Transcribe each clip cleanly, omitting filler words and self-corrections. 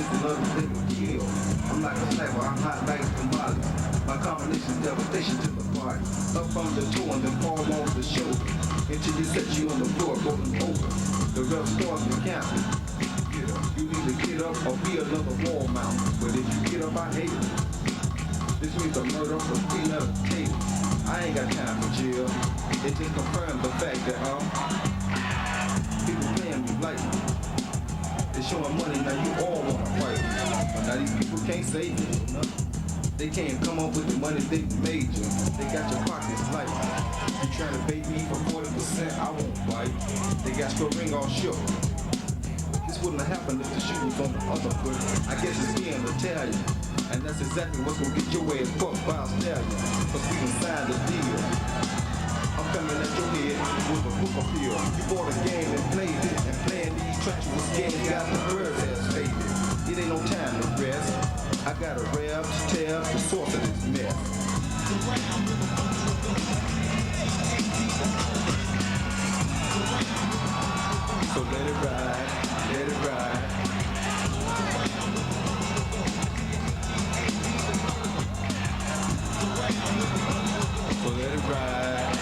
just another thing to kill. I'm like a sniper, I'm hot like Somali. My combination devastation to the body. Up from the toe and then palm off the shoulder. Until you set you on the floor, rolling over. The real starts to count. Get up. You need to get up or be another wall mount. But if you get up, I hate it. This means a murder for premeditated. I ain't got time for jail. It just confirms the fact that people playing me lightly. They showing money, now you all wanna fight. But now these people can't save you. No? They can't come up with the money they made you. They got your pockets light. You trying to bait me for 40%, I won't fight. They got your ring all shook. This wouldn't have happened if the shoe was on the other foot. I guess it's being Italian. And that's exactly what's gonna get your ass fucked by a stallion. Cause we done signed the deal. I'm coming at your head with a book appeal. You bought a game and played it. And playing these treacherous games got the bird ass faded. It ain't no time to rest. I got a rev to tell the source of this mess. So let it ride, let it ride. So let it ride.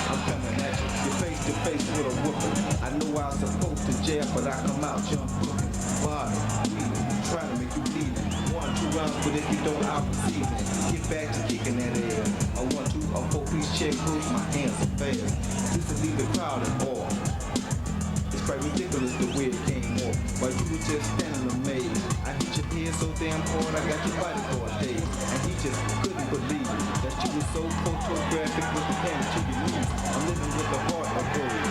I'm coming at you. You're face to face with a whooping. I know I was supposed to jail, but I come out jump looking. Body, try to make you bleed. 1-2 rounds, but if you don't, I'll receive it. Get back to kicking that ass. A 1-2, a 4-piece check, close my hands are fast. Just to leave the crowd in awe. It's quite ridiculous the way it came off. But you were just standing amazed. I hit your head so damn hard, I got your body for a day. And he just couldn't believe that you were so photographic with the camera to your knees. I'm living with the heart of gold.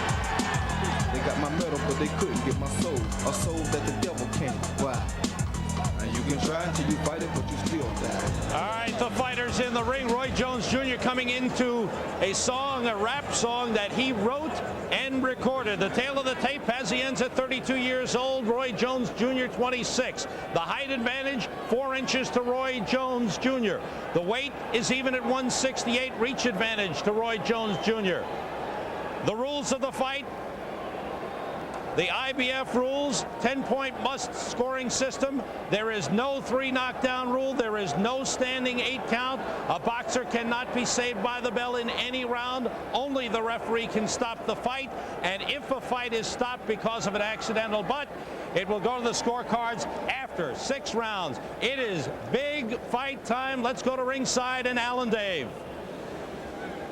They got my medal, but they couldn't get my soul. A soul that the devil can't buy. And you can try until you fight it, but you still die. All right, the fighters in the ring. Roy Jones Jr. coming into a song, a rap song that he wrote and recorded. The tale of the tape, Pazienza, 32 years old. Roy Jones Jr., 26. The height advantage, 4 inches to Roy Jones Jr. The weight is even at 168. Reach advantage to Roy Jones Jr. The rules of the fight. The IBF rules, 10-point must scoring system. There is no 3 knockdown rule. There is no standing 8 count. A boxer cannot be saved by the bell in any round. Only the referee can stop the fight. And if a fight is stopped because of an accidental butt, it will go to the scorecards after 6 rounds. It is big fight time. Let's go to ringside and Alan Dave.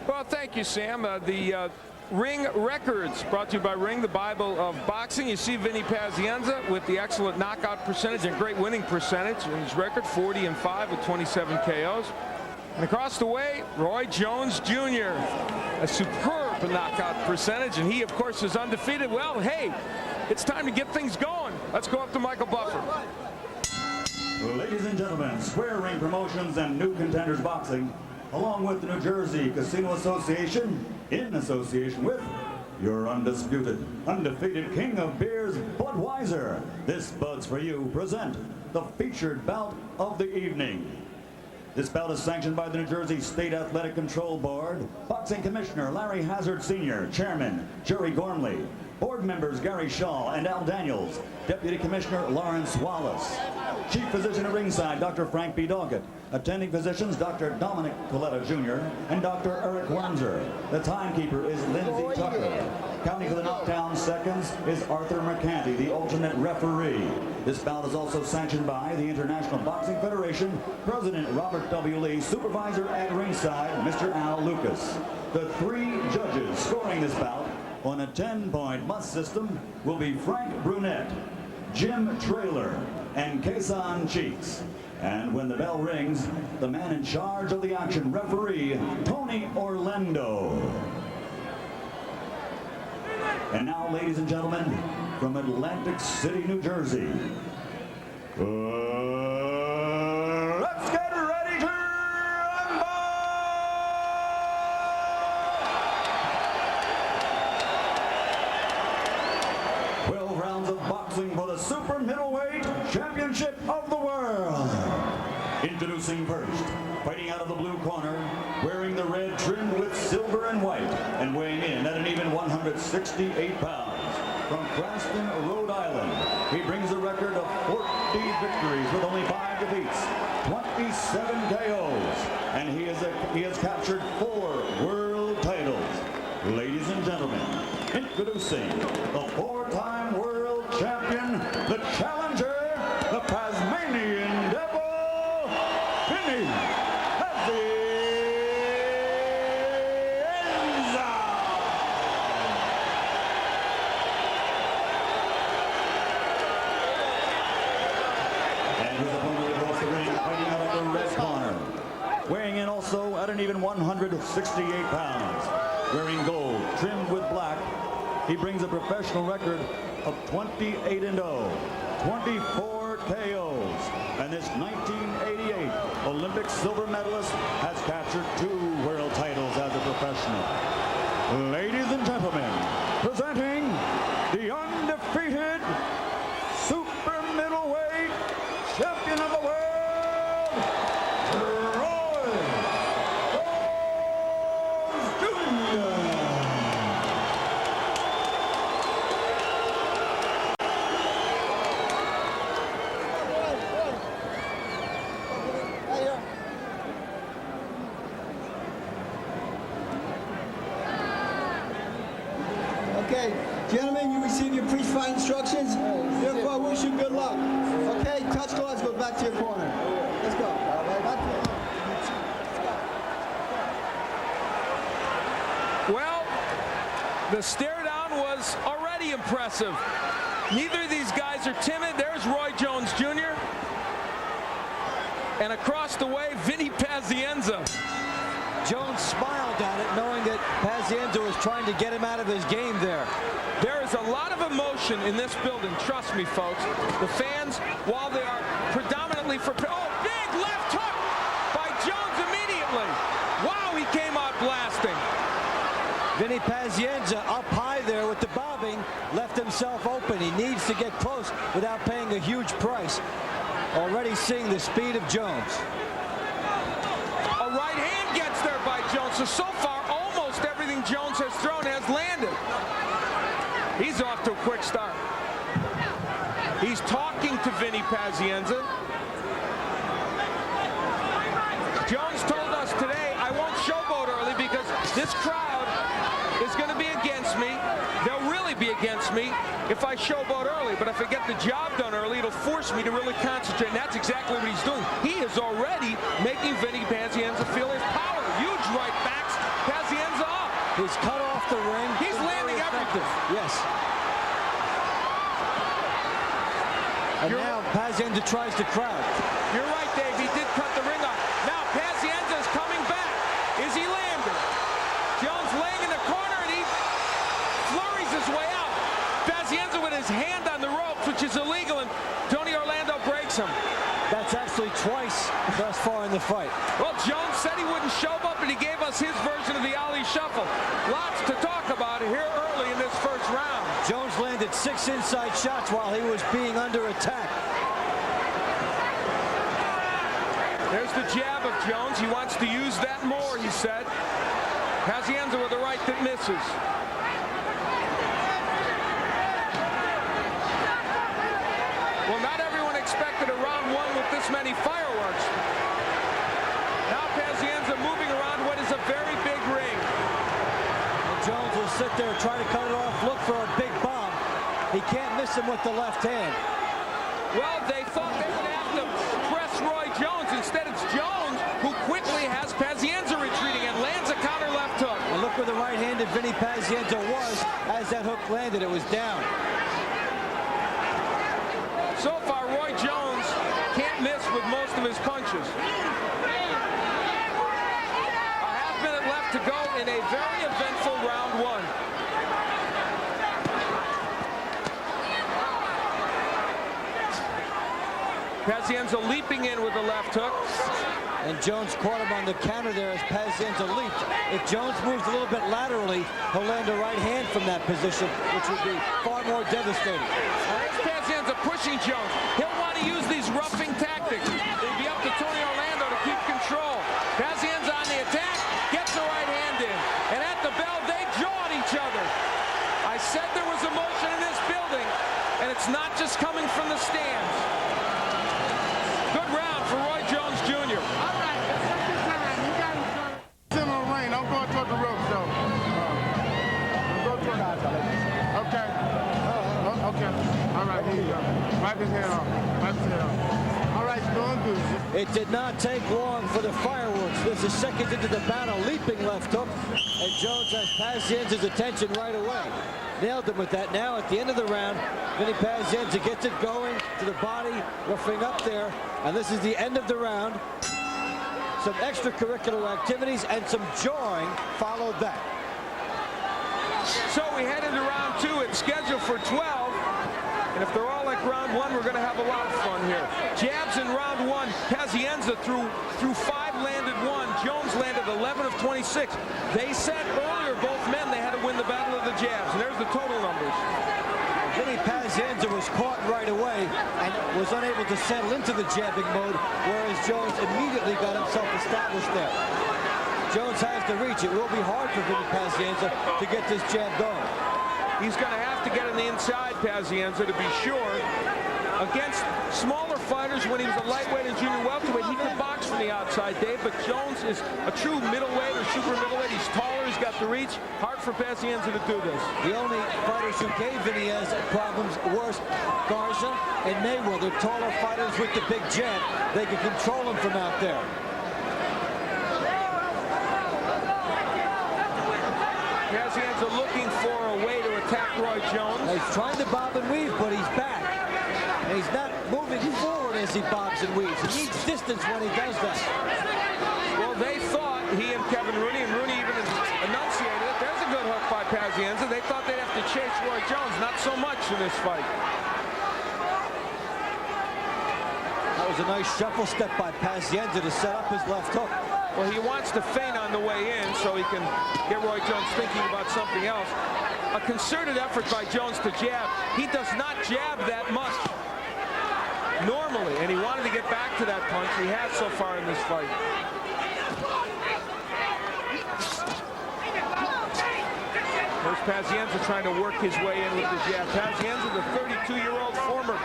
Well, thank you, Sam. The Ring Records, brought to you by Ring, the Bible of boxing. You see Vinny Pazienza with the excellent knockout percentage and great winning percentage in his record, 40-5 with 27 KOs. And across the way, Roy Jones Jr., a superb knockout percentage, and he, of course, is undefeated. Well, hey, it's time to get things going. Let's go up to Michael Buffer. Ladies and gentlemen, Square Ring Promotions and New Contenders Boxing, along with the New Jersey Casino Association, in association with your undisputed, undefeated king of beers, Budweiser. This Bud's for You present the featured bout of the evening. This bout is sanctioned by the New Jersey State Athletic Control Board, Boxing Commissioner Larry Hazard Sr., Chairman Jerry Gormley, Board members Gary Shaw and Al Daniels, Deputy Commissioner Lawrence Wallace, Chief Physician at ringside, Dr. Frank B. Doggett, attending physicians, Dr. Dominic Coletta Jr. and Dr. Eric Wormser. The timekeeper is Lindsay Tucker. Counting for the knockdown seconds is Arthur McCanty, the alternate referee. This bout is also sanctioned by the International Boxing Federation, President Robert W. Lee, supervisor at ringside, Mr. Al Lucas. The 3 judges scoring this bout on a 10-point must system will be Frank Brunette, Jim Traylor, and Kason Cheeks. And when the bell rings, the man in charge of the action, referee Tony Orlando. And now, ladies and gentlemen, from Atlantic City, New Jersey, let's get ready to rumble! 12 rounds of boxing for the Super Middleweight Championship of the World. Introducing first, fighting out of the blue corner, wearing the red trimmed with silver and white, and weighing in at an even 168 pounds. from Cranston, Rhode Island. He brings a record of 40 victories with only 5 defeats, 27 KOs, and he has captured 4 world titles. Ladies and gentlemen, introducing the 4-time world champion, the challenger, the Tasmanian Devil, Vinny Pazienza. And his opponent across the ring, fighting out of the red corner, weighing in also at an even 168 pounds. Wearing gold, trimmed with black, he brings a professional record of 28-0, 24 KOs, and this 1988 Olympic silver medalist has captured 2 world titles as a professional. Ladies and gentlemen, presenting the undefeated super middleweight champion of the world, Okay, gentlemen, you receive your pre-fight instructions. Therefore, I wish you good luck. Okay, touch gloves, go back to your corner. Let's go. Back to Well, the stare down was already impressive. Neither of these guys are timid. There's Roy Jones Jr. And across the way, Vinny Pazienza. Jones smiled at it, knowing that Pazienza was trying to get him out of his game there. There is a lot of emotion in this building, trust me, folks. The fans, while they are predominantly for... Oh, big left hook by Jones immediately. Wow, he came out blasting. Vinny Pazienza up high there with the bobbing, left himself open. He needs to get close without paying a huge price. Already seeing the speed of Jones. A right hand gets there by Jones. So far, almost everything Jones has thrown has landed. He's off to a quick start. He's talking to Vinny Pazienza. Jones told us today, I won't showboat early because this crowd is going to be against me. They'll really be against me if I showboat early. But if I get the job done early, it'll force me to really concentrate. And that's exactly what he's doing. He is already making Vinny Pazienza feel his power. Huge right backs. Pazienza up. He's cut off the ring. He's landing everything. Yes. And now Pazienza tries to crowd. You're right, Dave. He did cut the ring off. Now Pazienza is coming back. Is he landing? Jones laying in the corner, and he flurries his way out. Pazienza with his hand on the ropes, which is illegal, and Tony Orlando breaks him. That's actually twice thus far in the fight. Well, Jones said he wouldn't show up, and he gave us his version of the Ali Shuffle. Lots to talk about here early in this first round. Jones landed 6 inside shots while he was being under attack. There's the jab of Jones. He wants to use that more, he said. Pazienza with a right that misses. Well, not everyone expected a round 1 with this many fireworks. Now Pazienza moving around what is a very big ring. And Jones will sit there, try to cut it off, look for a big bomb. He can't miss him with the left hand. Well, they thought they would have to press Roy Jones. Instead, it's Jones who quickly has Pazienza retreating and lands a counter left hook. And look where the right-handed Vinny Pazienza was as that hook landed. It was down. So far, Roy Jones can't miss with most of his punches. A half minute left to go in a very eventful round 1. Pazienza leaping in with the left hook. And Jones caught him on the counter there as Pazienza leaped. If Jones moves a little bit laterally, he'll land a right hand from that position, which would be far more devastating. There's Pazienza pushing Jones. He'll want to use these roughing tactics. It'll be up to Tony Orlando to keep control. Pazienza on the attack, gets the right hand in. And at the bell, they jaw at each other. I said there was emotion in this It's not just coming from the stands. Good round for Roy Jones Jr. All right, take your time. You got to sit on the ring. Don't go toward the ropes, though. Go toward the outside. Okay. Okay. All right, here you go. Wipe his head off. Wipe his head off. All right, you're doing good. It did not take long for the fireworks. This is seconds into the battle, leaping left hook, and Jones has Pazienza's attention right away. Nailed him with that. Now at the end of the round, Vinny Pazienza gets it going to the body, roughing up there, and this is the end of the round. Some extracurricular activities and some jawing followed that. So we head into round 2. It's scheduled for 12. And if they're all like round 1, we're going to have a lot of fun here. Jabs in round 1. Pazienza threw 5, landed 1. Jones landed 11 of 26. They said earlier, both men, they had to win the battle of the jabs. And there's the total numbers. Vinny Pazienza was caught right away and was unable to settle into the jabbing mode, whereas Jones immediately got himself established there. Jones has to reach. It will be hard for Vinny Pazienza to get this jab going. He's going to have to get on the inside, Pazienza, to be sure. Against smaller fighters, when he was a lightweight and junior welterweight, he could box from the outside, Dave, but Jones is a true middleweight or super middleweight. He's taller, he's got the reach. Hard for Pazienza to do this. The only fighters who gave Vinny problems were Garza and Mayweather, taller fighters with the big jab. They could control him from out there. Pazienza looking for a way to attack Roy Jones. He's trying to bob and weave, but he's back. And he's not moving forward as he bobs and weaves. He needs distance when he does that. Well, they thought, he and Kevin Rooney, and Rooney even enunciated it, there's a good hook by Pazienza. They thought they'd have to chase Roy Jones. Not so much in this fight. That was a nice shuffle step by Pazienza to set up his left hook. Well, he wants to feint on the way in so he can get Roy Jones thinking about something else. A concerted effort by Jones to jab. He does not jab that much normally, and he wanted to get back to that punch. He has so far in this fight. There's Pazienza trying to work his way in with the jab. Pazienza, the 32-year-old former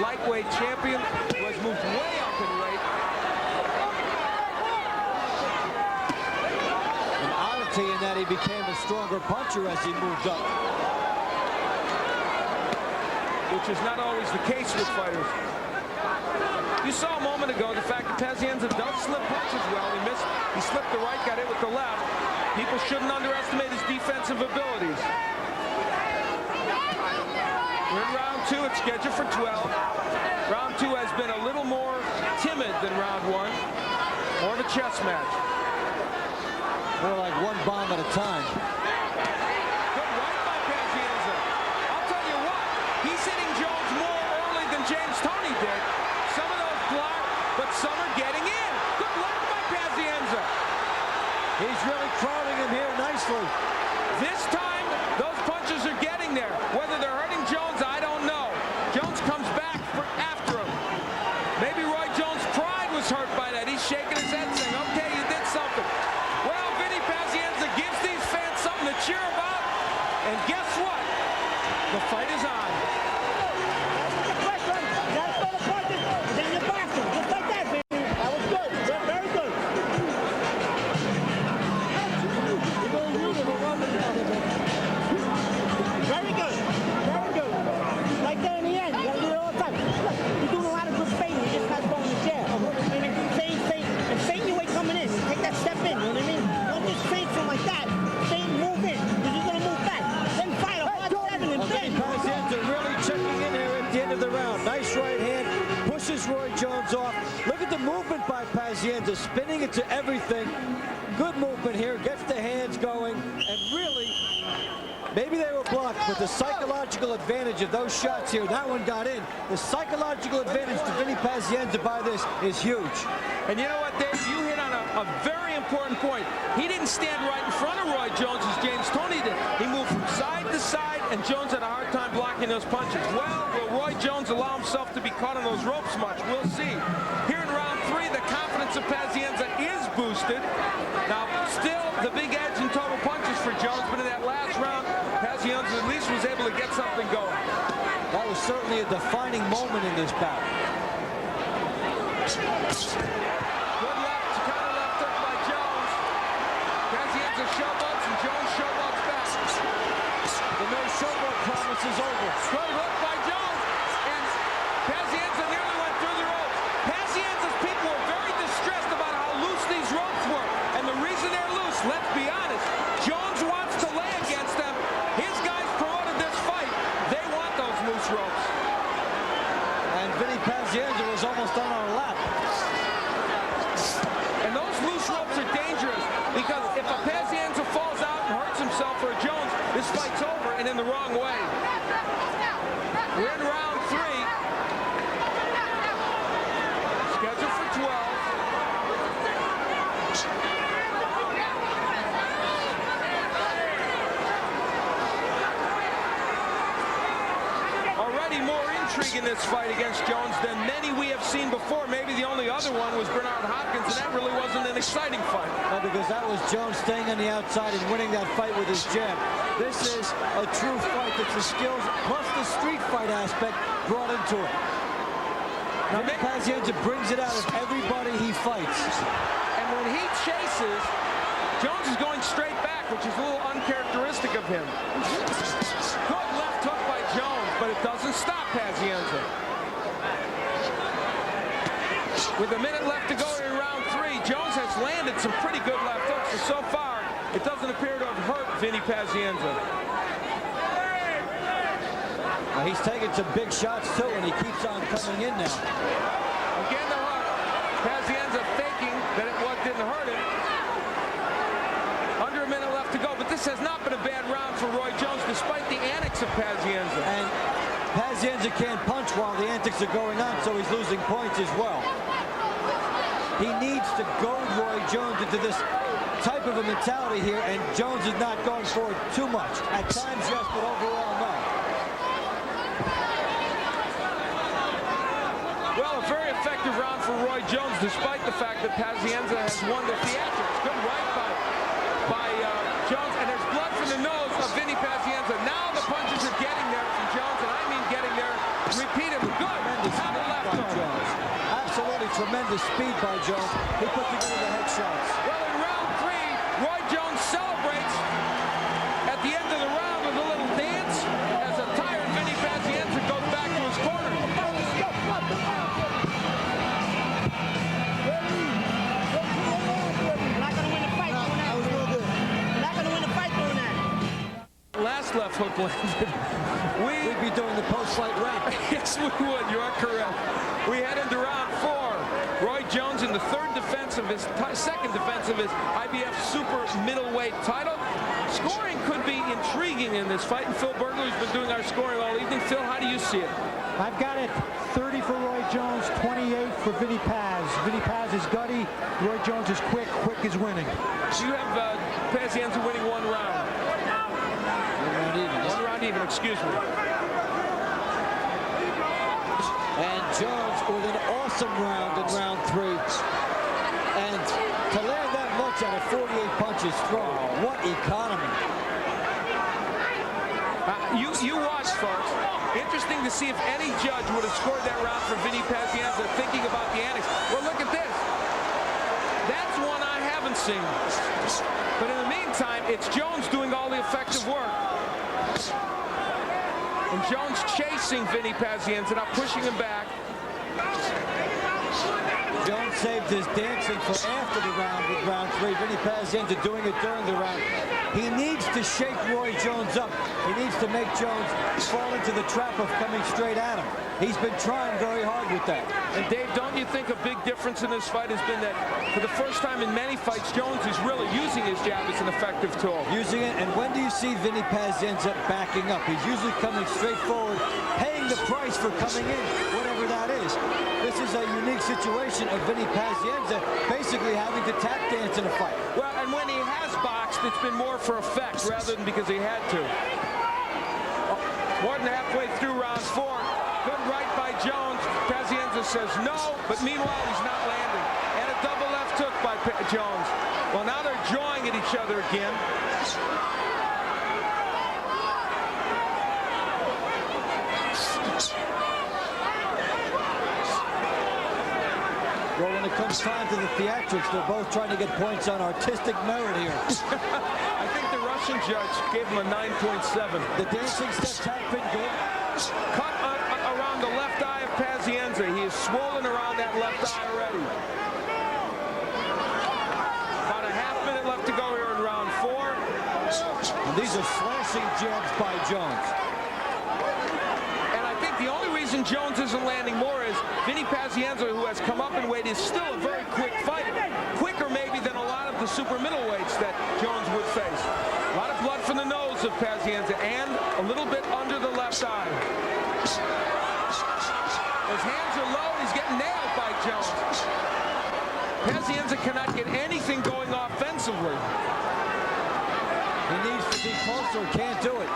lightweight champion, who has moved way up in weight. In that he became a stronger puncher as he moved up, which is not always the case with fighters. You saw a moment ago the fact that Pazienza does slip punches well. He missed. He slipped the right, got hit with the left. People shouldn't underestimate his defensive abilities. We're in round 2. It's scheduled for 12. Round 2 has been a little more timid than round 1. More of a chess match. More like one bomb at a time. Good right by Pazienza. I'll tell you what, he's hitting Jones more early than James Toney did. Some of those blocked, but some are getting in. Good left by Pazienza. He's really crowding him here nicely. This time, those punches are getting there. Whether they're hurting Jones, I don't know. Jones comes back after him. Maybe Roy Jones' pride was hurt by that. He's shaking his head saying, okay, you did something. Well, Vinny Pazienza gives these fans something to cheer about. And guess what? The fight is on. Then you box him. Just like that, baby. That was good. Very good. Very good. Very good. Like that in the end. You got to do it all the time. Look, you're doing a lot of good feinting. You just got to go in the jab. And then feint. And feint your way coming in. Take that step in. You know what I mean? Don't just feint from like that. Feint, move in. Because you're going to move back. Then fight a hard 7 and feint. Pazienza really checking in here at the end of the round. Nice right hand. Pushes Roy Jones off. Look at the movement by Pazienza. Spinning into everything. Good movement here. Gets the hands going. And really, maybe they were blocked, but the psychological advantage of those shots here, that one got in. The psychological advantage to Vinny Pazienza by this is huge. And you know what, Dave? You hit on a very important point. He didn't stand right in front of Roy Jones as James Toney did. He moved from side to side, and Jones had a hard time blocking those punches. Well, will Roy Jones allow himself to be caught on those ropes much? We'll see. Here in round 3, the confidence of Pazienza is boosted. Now, still the big edge in total punches for Jones, but in that last round, Pazienza at least was able to get something going. That was certainly a defining moment in this bout. Good left, counter left hook by Jones. Pazienza showboats and Jones showboats back. The no showboat promise is over. Good hook by Jones, and Pazienza nearly went through the ropes. Pazienza's people are very distressed about how loose these ropes were, and the reason they're loose, let's be honest, Jones wants to lay against them. His guys promoted this fight. They want those loose ropes. And Vinny Pazienza was almost on our lap. And those loose ropes are dangerous because if a Pazienza falls out and hurts himself or Jones, this fight's over and in the wrong way. We're in round 3. Scheduled for 12. Already more intrigue in this fight against Jones than many we have seen before. Maybe the only other one was Bernard Hopkins, and that really wasn't an exciting fight. No, because that was Jones staying on the outside and winning that fight with his jab. This is a true fight that's the skills plus the street fight aspect brought into it. Now, Vinny Pazienza brings it out of everybody he fights. And when he chases, Jones is going straight back, which is a little uncharacteristic of him. Good left hook by Jones, but it doesn't stop Pazienza. With a minute left to go in round 3, Jones has landed some pretty good left hooks, and so far, it doesn't appear to have hurt Vinny Pazienza. He's taking some big shots, too, and he keeps on coming in now. Again, the hook. Pazienza thinking that it didn't hurt him. Under a minute left to go, but this has not been a bad round for Roy Jones, despite the antics of Pazienza. And Pazienza can't punch while the antics are going on, so he's losing points as well. He needs to goad Roy Jones into this type of a mentality here, and Jones is not going for it too much. At times, yes, but overall, no. Well, a very effective round for Roy Jones, despite the fact that Pazienza has won the theatrics. Good right by Jones, and there's blood from the nose of Vinny Pazienza. Now the punches are getting there from Jones, and I mean getting there repeatedly. Good. Counter left hook. Jones. Absolutely tremendous speed by Jones. He put together the head shots. Well, in round 3, Roy Jones celebrates at the end of the round with a little dance as a tired Vinny Pazienza goes back to his corner. Last left hook landed. We'd be doing the post-fight rant. Yes, we would. You are correct. We head into round 4. Roy Jones in the second defense of his IBF super middleweight title. Scoring could be intriguing in this fight, and Phil Berger has been doing our scoring all evening. Phil, how do you see it? I've got it 30 for Roy Jones, 28 for Vinny Paz. Vinny Paz is gutty. Roy Jones is quick. Quick is winning. So you have Pazienza winning 1 round. One round even, excuse me. And Jones with an awesome round in round 3. And to land that much out of 48 punches strong, what economy. You watch, folks. Interesting to see if any judge would have scored that round for Vinny Pazienza, thinking about the antics. Well, look at this. That's one I haven't seen. But in the meantime, it's Jones doing all the effective work. And Jones chasing Vinny Pazienza, not pushing him back. Jones saved his dancing for after the round with round 3. Vinny Pazienza doing it during the round. He needs to shake Roy Jones up. He needs to make Jones fall into the trap of coming straight at him. He's been trying very hard with that. And Dave, don't you think a big difference in this fight has been that for the first time in many fights, Jones is really using his jab as an effective tool? Using it, and when do you see Vinny Pazienza backing up? He's usually coming straight forward, paying the price for coming in, whatever that is. This is a unique situation of Vinny Pazienza basically having to tap dance in a fight. Well, and when he has boxed, it's been more for effect rather than because he had to. More than halfway through round 4. Good right by Jones. Pazienza says no, but meanwhile he's not landing. And a double left hook by Jones. Well, now they're jawing at each other again. comes time to the theatrics, they're both trying to get points on artistic merit here. I think the Russian judge gave him a 9.7. The dancing steps have been good. Cut around the left eye of Pazienza. He is swollen around that left eye already. About a half minute left to go here in round 4. And these are slashing jabs by Jones. And I think the only reason Jones isn't landing more is Vinny Pazienza, who has come up in weight, is still a very quick fighter. Quicker maybe than a lot of the super middleweights that Jones would face. A lot of blood from the nose of Pazienza and a little bit under the left eye. His hands are low. He's getting nailed by Jones. Pazienza cannot get anything going offensively. He needs to be closer, can't do it.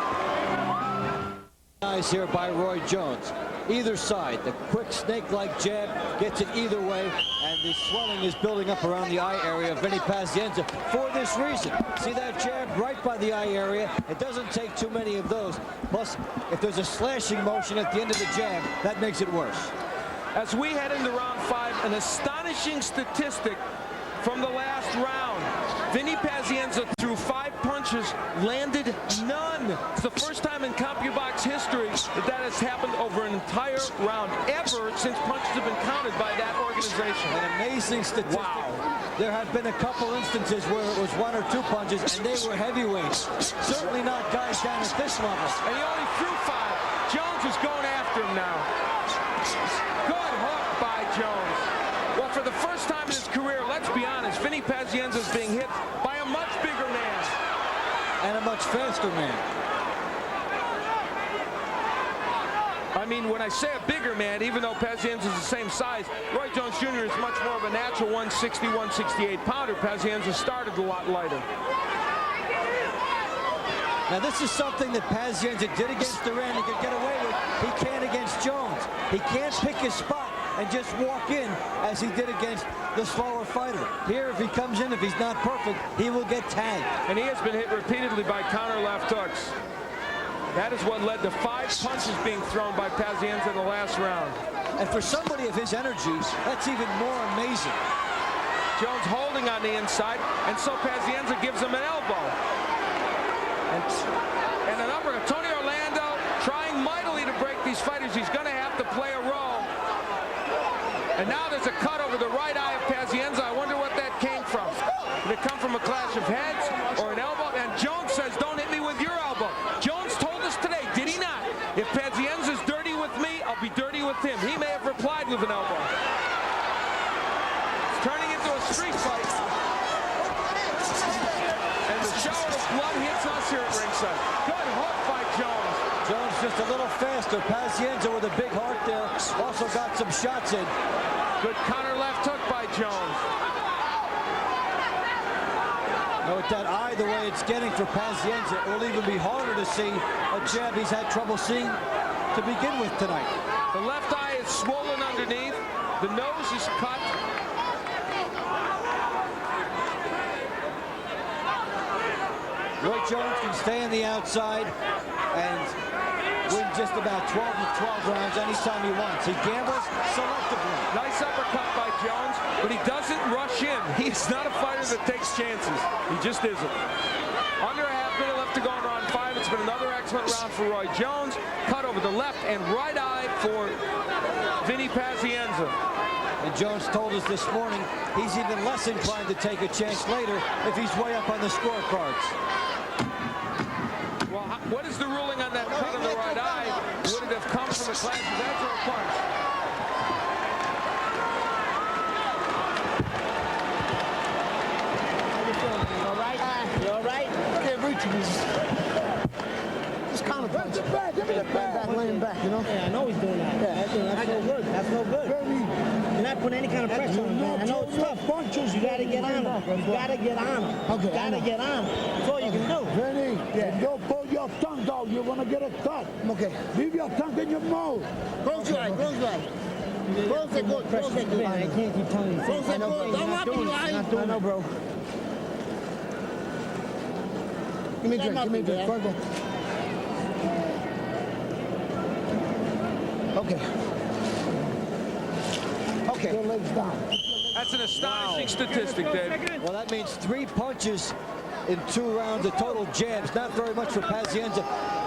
Nice here by Roy Jones. Either side, the quick snake-like jab gets it either way, and the swelling is building up around the eye area of Vinny Pazienza for this reason. See that jab right by the eye area? It doesn't take too many of those. Plus, if there's a slashing motion at the end of the jab, that makes it worse. As we head into round 5, an astonishing statistic from the last round. Vinny Pazienza threw 5 punches, landed none. It's the first time in CompuBox history that has happened over an entire round, ever since punches have been counted by that organization. An amazing statistic. Wow. There have been a couple instances where it was 1 or 2 punches, and they were heavyweights. Certainly not guys down at this level. And he only threw 5. Jones is going after him now. Good hook by Jones. Well, for the first time in his career, let's be honest, Vinny Pazienza is being hit by a much bigger man. And a much faster man. I mean, when I say a bigger man, even though Pazienza is the same size, Roy Jones Jr. is much more of a natural 160, 168 pounder. Pazienza started a lot lighter. Now, this is something that Pazienza did against Duran and could get away with. He can't against Jones. He can't pick his spot and just walk in as he did against the slower fighter. Here, if he comes in, if he's not perfect, he will get tagged. And he has been hit repeatedly by counter left hooks. That is what led to 5 punches being thrown by Pazienza in the last round. And for somebody of his energy, that's even more amazing. Jones holding on the inside, and so Pazienza gives him an elbow. And an uppercut. Tony Orlando trying mightily to break these fighters. He's going to have to play a role. And now there's a cut over the right eye of Pazienza. I wonder what that came from. Did it come from a clash of heads or an elbow? And Jones says, don't hit me with your elbow. Jones told us today, did he not? If Pazienza's dirty with me, I'll be dirty with him. He may have replied with an elbow. It's turning into a street fight. And the shower of blood hits us here at ringside. Good hook by Jones. Jones just a little faster. Pazienza with a big heart there. Also got some shots in. Good counter left hook by Jones. Now with that eye the way it's getting for Pazienza, it will even be harder to see a jab he's had trouble seeing to begin with tonight. The left eye is swollen underneath. The nose is cut. Roy Jones can stay on the outside and win just about 12 of 12 rounds anytime he wants. He gambles selectively. Nice uppercut by Jones, but he doesn't rush in. He's not a fighter that takes chances. He just isn't. Under a half minute left to go in round 5. It's been another excellent round for Roy Jones. Cut over the left and right eye for Vinny Pazienza. And Jones told us this morning he's even less inclined to take a chance later if he's way up on the scorecards. Well, what is the ruling on that cut on the right eye? Would it have come from a clash of heads or a punch? You all right? You all right? Can't reach me. Just kind of punch. Give me the bag. Laying back, you know? Yeah, I know he's doing that. Yeah, that's no good. That's no good. You're not putting any kind of pressure on him, man. I know it's tough. Punches. You got to get on him. You got to get on him. Okay, You got to get on him. That's all you can do. Vinny, if you pull your tongue out, you're going to get a cut. Okay. Leave your tongue in your mouth. Close your eyes. Close your eyes. Close it good. Close it good. I can't keep telling you. Close it good. Don't up your eyes. I know, bro. Give me a drink. Give me a drink. Go ahead. Okay. Okay. Your legs down. That's an astonishing statistic, Dave. Well, that means 3 punches in 2 rounds of total jabs. Not very much for Pazienza.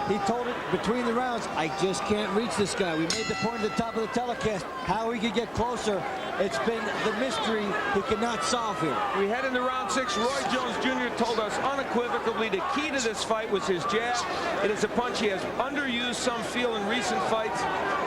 He told it between the rounds, I just can't reach this guy. We made the point at the top of the telecast how he could get closer. It's been the mystery he cannot solve here. We head into round 6. Roy Jones Jr. told us unequivocally the key to this fight was his jab. It is a punch he has underused, some feel, in recent fights.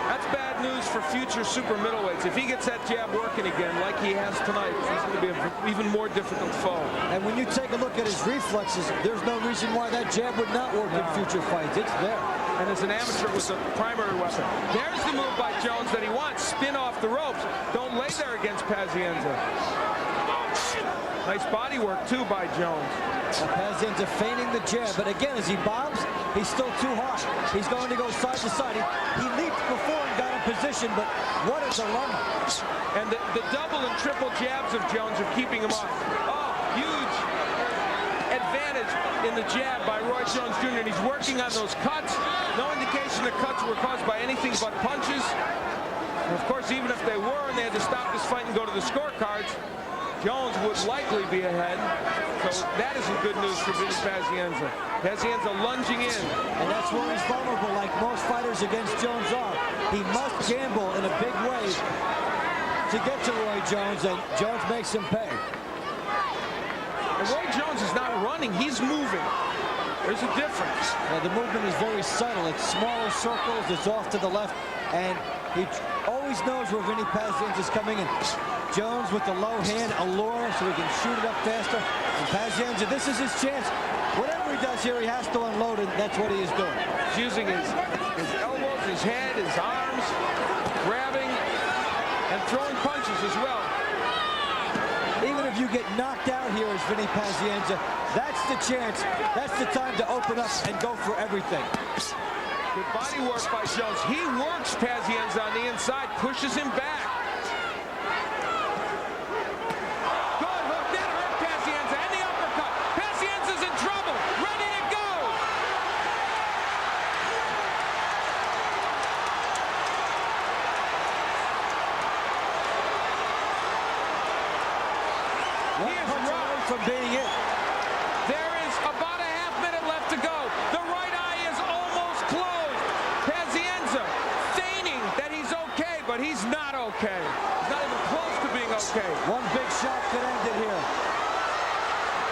That's bad news for future super middleweights. If he gets that jab working again like he has tonight, he's going to be an even more difficult foe. And when you take a look at his reflexes, there's no reason why that jab would not work in future fights. It's there. And as an amateur, was a primary weapon. There's the move by Jones that he wants. Spin off the ropes. Don't lay there against Pazienza. Nice body work, too, by Jones. Pazienza feigning the jab, but again, as he bobs, he's still too hard. He's going to go side to side. He leaped before and got in position, but what a dilemma. And the double and triple jabs of Jones are keeping him off. Oh, huge advantage in the jab by Roy Jones Jr. And he's working on those cuts. No indication the cuts were caused by anything but punches. And of course, even if they were and they had to stop this fight and go to the scorecards, Jones would likely be ahead. So that isn't good news for Vinny Pazienza. Pazienza lunging in. And that's where he's vulnerable, like most fighters against Jones are. He must gamble in a big way to get to Roy Jones, and Jones makes him pay. And Roy Jones is not running, he's moving. There's a difference. Yeah, the movement is very subtle. It's smaller circles, it's off to the left, and he always knows where Vinny Pazienza is coming in. Jones with the low hand, allure, so he can shoot it up faster. And Pazienza, this is his chance. Whatever he does here, he has to unload, and that's what he is doing. He's using his elbows, his head, his arms, grabbing, and throwing punches as well. Even if you get knocked out here as Vinny Pazienza, that's the chance. That's the time to open up and go for everything. Good body work by Jones. He works Pazienza on the inside, pushes him back. Good hook, that hurt Pazienza, and the uppercut. Pazienza's in trouble, ready to go. He is right from being it. There is about a half minute left to go. The right eye is almost closed. Pazienza feigning that he's okay, but he's not okay. He's not even close to being okay. One big shot could end it here.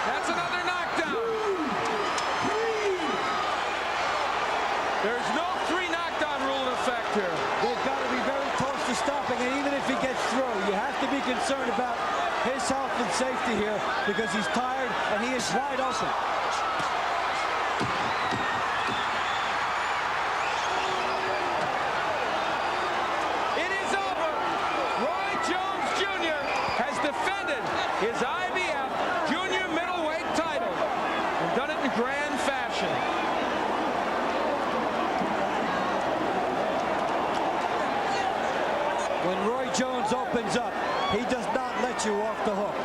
That's another knockdown. There's no 3 knockdown rule in effect here. They've got to be very close to stopping, and even if he gets through, you have to be concerned about his health and safety here because he's tired and he is wide open. It is over. Roy Jones Jr. has defended his IBF junior middleweight title and done it in grand fashion. When Roy Jones opens up, he does not let you off the hook.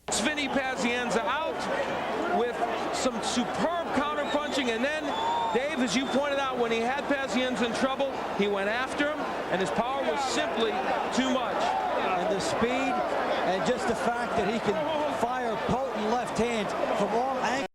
It's Vinny Pazienza out with some superb counterpunching, and then, Dave, as you pointed out, when he had Pazienza in trouble, he went after him, and his power was simply too much. And the speed and just the fact that he can fire potent left hands from all angles.